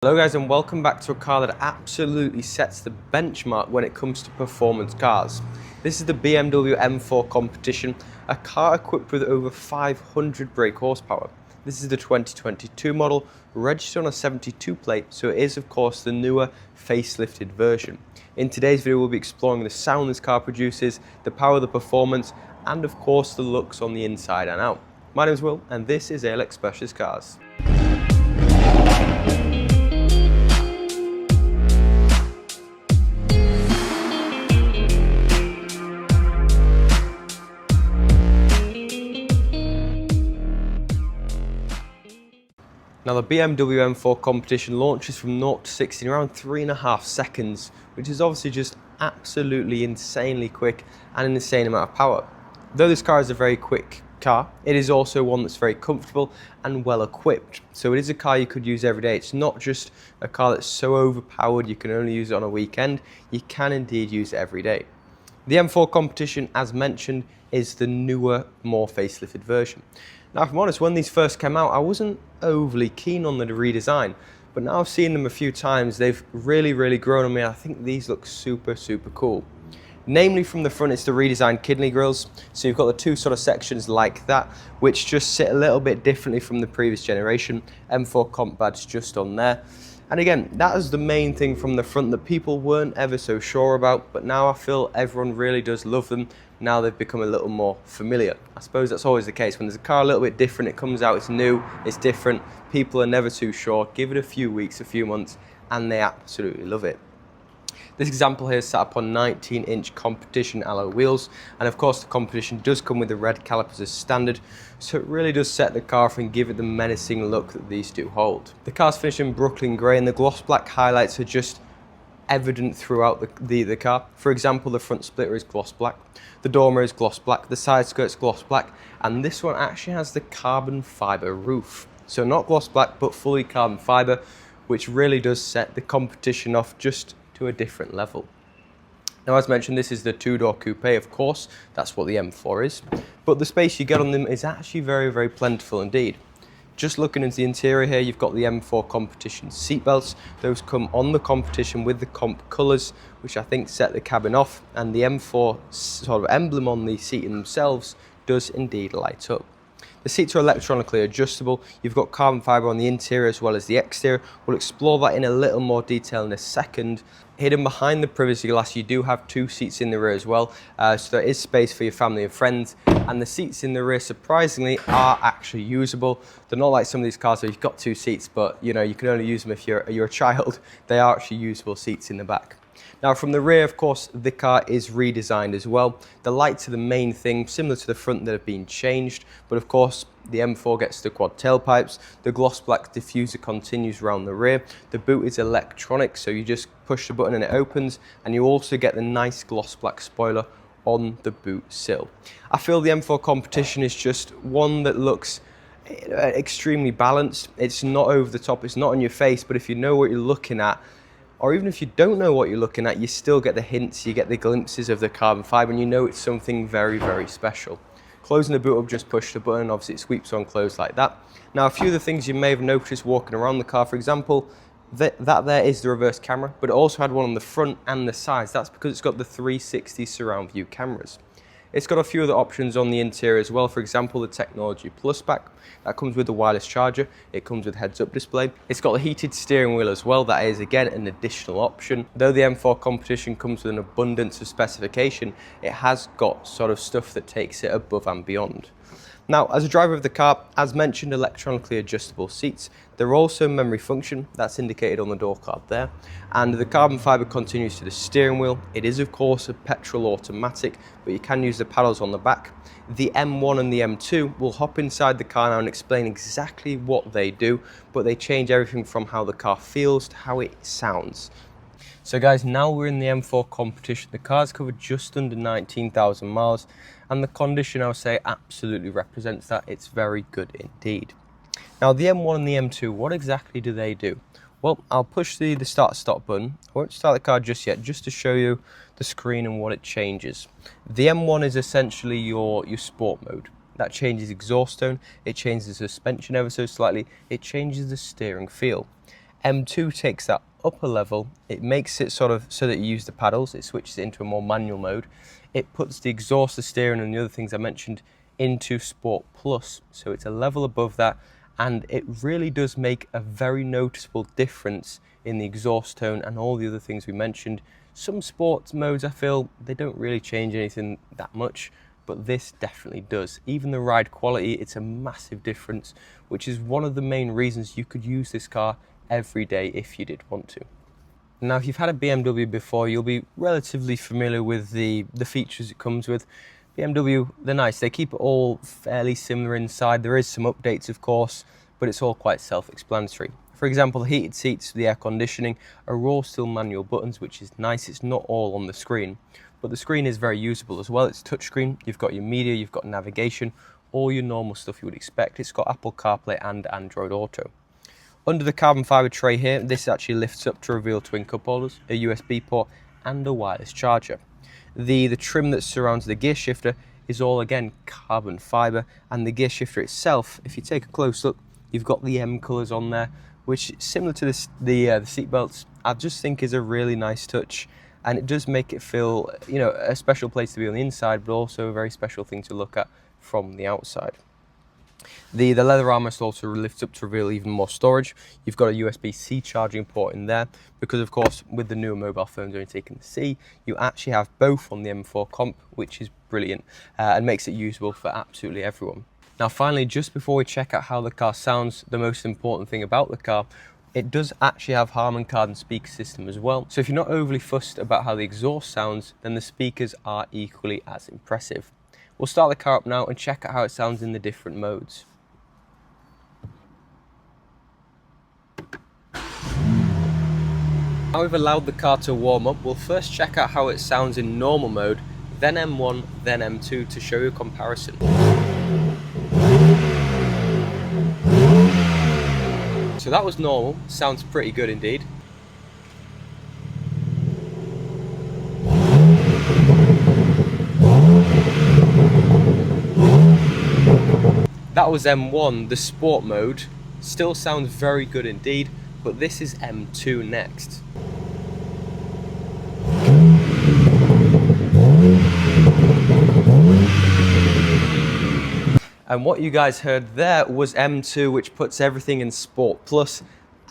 Hello guys, and welcome back to a car that absolutely sets the benchmark when it comes to performance cars. This is the BMW M4 Competition, a car equipped with over 500 brake horsepower. This is the 2022 model, registered on a 72 plate, so it is of course the newer facelifted version. In today's video we'll be exploring the sound this car produces, the power, the performance, and of course the looks on the inside and out. My name is Will, and this is ALX Specialist Cars. Now the BMW M4 Competition launches from 0 to 60 in around 3.5 seconds, which is obviously just absolutely insanely quick and an insane amount of power. Though this car is a very quick car, it is also one that's very comfortable and well equipped. So it is a car you could use every day. It's not just a car that's so overpowered you can only use it on a weekend. You can indeed use it every day. The M4 Competition, as mentioned, is the newer, more facelifted version. Now, if I'm honest, when these first came out, I wasn't overly keen on the redesign, but now I've seen them a few times, they've really grown on me. I think these look super cool. Namely, from the front, it's the redesigned kidney grills. So you've got the two sort of sections like that, which just sit a little bit differently from the previous generation. M4 Comp badge just on there. And again, that is the main thing from the front that people weren't ever so sure about, but now I feel everyone really does love them. Now they've become a little more familiar. I suppose that's always the case. When there's a car a little bit different, it comes out, it's new, it's different, people are never too sure. Give it a few weeks, a few months, and they absolutely love it. This example here is sat upon 19-inch competition alloy wheels, and of course the competition does come with the red calipers as standard, so it really does set the car off and give it the menacing look that these do hold. The car's finished in Brooklyn grey, and the gloss black highlights are just evident throughout the car. For example, the front splitter is gloss black, the door mirror is gloss black, the side skirt's gloss black, and this one actually has the carbon fibre roof. So not gloss black, but fully carbon fibre, which really does set the competition off just to a different level. Now, as mentioned, this is the two-door coupe, of course, that's what the M4 is, but the space you get on them is actually very plentiful indeed. Just looking into the interior here, you've got the M4 Competition seatbelts. Those come on the Competition with the comp colours, which I think set the cabin off, and the M4 sort of emblem on the seating themselves does indeed light up. The seats are electronically adjustable. You've got carbon fibre on the interior as well as the exterior. We'll explore that in a little more detail in a second. Hidden behind the privacy glass, you do have two seats in the rear as well, so there is space for your family and friends. And the seats in the rear, surprisingly, are actually usable. They're not like some of these cars where you've got two seats, but you know you can only use them if you're a child. They are actually usable seats in the back. Now, from the rear, of course, the car is redesigned as well. The lights are the main thing, similar to the front, that have been changed. But of course, the M4 gets the quad tailpipes. The gloss black diffuser continues around the rear. The boot is electronic, so you just push the button and it opens. And you also get the nice gloss black spoiler on the boot sill. I feel the M4 Competition is just one that looks extremely balanced. It's not over the top, it's not on your face, but if you know what you're looking at, or even if you don't know what you're looking at, you still get the hints, you get the glimpses of the carbon fibre, and you know it's something very special. Closing the boot up, just push the button, obviously it sweeps on closed like that. Now, a few of the things you may have noticed walking around the car, for example, that there is the reverse camera, but it also had one on the front and the sides. That's because it's got the 360 surround view cameras. It's got a few other options on the interior as well. For example, the Technology Plus pack. That comes with the wireless charger. It comes with heads-up display. It's got the heated steering wheel as well. That is, again, an additional option. Though the M4 Competition comes with an abundance of specification, it has got sort of stuff that takes it above and beyond. Now, as a driver of the car, as mentioned, electronically adjustable seats. They're also memory function, that's indicated on the door card there. And the carbon fibre continues to the steering wheel. It is, of course, a petrol automatic, but you can use the paddles on the back. The M1 and the M2 will hop inside the car now and explain exactly what they do, but they change everything from how the car feels to how it sounds. So guys, now we're in the M4 Competition. The car's covered just under 19,000 miles, and the condition, I would say, absolutely represents that. It's very good indeed. Now, the M1 and the M2, what exactly do they do? Well, I'll push the start-stop button. I won't start the car just yet, just to show you the screen and what it changes. The M1 is essentially your sport mode. That changes exhaust tone, it changes the suspension ever so slightly, it changes the steering feel. M2 takes that up a level, it makes it sort of so that you use the paddles, it switches it into a more manual mode. It puts the exhaust, the steering and the other things I mentioned into Sport Plus, so it's a level above that, and it really does make a very noticeable difference in the exhaust tone and all the other things we mentioned. Some sports modes, I feel, they don't really change anything that much, but this definitely does. Even the ride quality, it's a massive difference, which is one of the main reasons you could use this car every day if you did want to. Now, if you've had a BMW before, you'll be relatively familiar with the features it comes with. BMW, they're nice. They keep it all fairly similar inside. There is some updates, of course, but it's all quite self-explanatory. For example, the heated seats, the air conditioning are all still manual buttons, which is nice. It's not all on the screen, but the screen is very usable as well. It's touchscreen. You've got your media, you've got navigation, all your normal stuff you would expect. It's got Apple CarPlay and Android Auto. Under the carbon fibre tray here, this actually lifts up to reveal twin cup holders, a USB port and a wireless charger. The trim that surrounds the gear shifter is all again carbon fibre, and the gear shifter itself, if you take a close look, you've got the M colours on there, which similar to the seat belts, I just think is a really nice touch, and it does make it feel, you know, a special place to be on the inside, but also a very special thing to look at from the outside. The leather armrest also lifts up to reveal even more storage. You've got a USB-C charging port in there because, of course, with the newer mobile phones only taking the C, you actually have both on the M4 Comp, which is brilliant and makes it usable for absolutely everyone. Now, finally, just before we check out how the car sounds, the most important thing about the car, it does actually have Harman Kardon speaker system as well. So if you're not overly fussed about how the exhaust sounds, then the speakers are equally as impressive. We'll start the car up now and check out how it sounds in the different modes. Now we've allowed the car to warm up, we'll first check out how it sounds in normal mode, then M1, then M2 to show you a comparison. So that was normal, sounds pretty good indeed. That was M1, the sport mode, still sounds very good indeed, but this is M2 next. And what you guys heard there was M2, which puts everything in Sport Plus,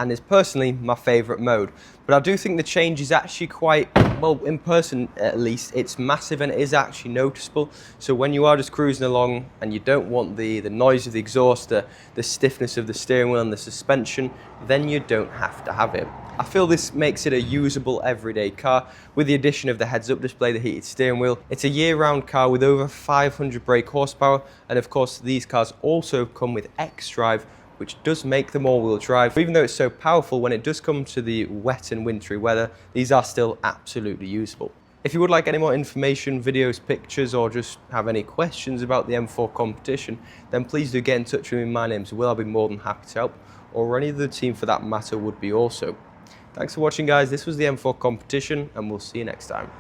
and is personally my favourite mode. But I do think the change is actually quite, well, in person at least, it's massive and it is actually noticeable. So when you are just cruising along and you don't want the noise of the exhaust, the stiffness of the steering wheel and the suspension, then you don't have to have it. I feel this makes it a usable everyday car with the addition of the heads-up display, the heated steering wheel. It's a year-round car with over 500 brake horsepower, and of course these cars also come with xDrive, which does make them all-wheel drive. Even though it's so powerful, when it does come to the wet and wintry weather, these are still absolutely usable. If you would like any more information, videos, pictures, or just have any questions about the M4 competition, then please do get in touch with me. My name's Will, I'll be more than happy to help, or any other team for that matter would be also. Thanks for watching, guys. This was the M4 competition, and we'll see you next time.